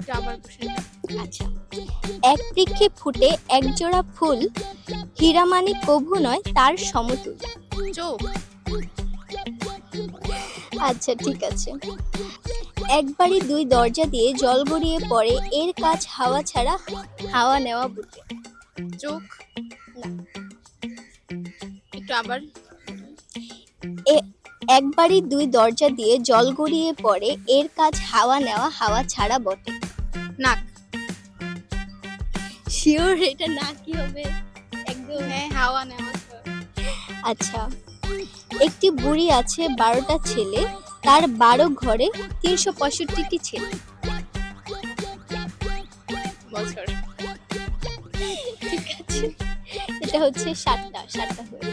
একটু আবার কোশ্চেনটা। আচ্ছা, এক বৃক্ষে ফুটে এক জোড়া ফুল, হীরামানি কভু নয় তার সমতুল। চোখ। আচ্ছা ঠিক আছে। একবারই দুই দরজা দিয়ে জল গড়িয়ে পড়ে, এর কাজ হাওয়া ছাড়া হাওয়া নেওয়া বুঝে। চোখ। না। একটু আবার। একবারই দুই দরজা দিয়ে জল গড়িয়ে পড়ে, এর কাজ হাওয়া নেওয়া হাওয়া ছাড়া বটে। নাক। শিওর এটা না কি হবে? একদম। হ্যাঁ, হাওয়া নেওয়া। আচ্ছা, একটি বুড়ি আছে 12টা ছেলে, তার 12 ঘরে 365টি ছেলে। বছর। ঠিক আছে, এটা হচ্ছে 7টা হয়ে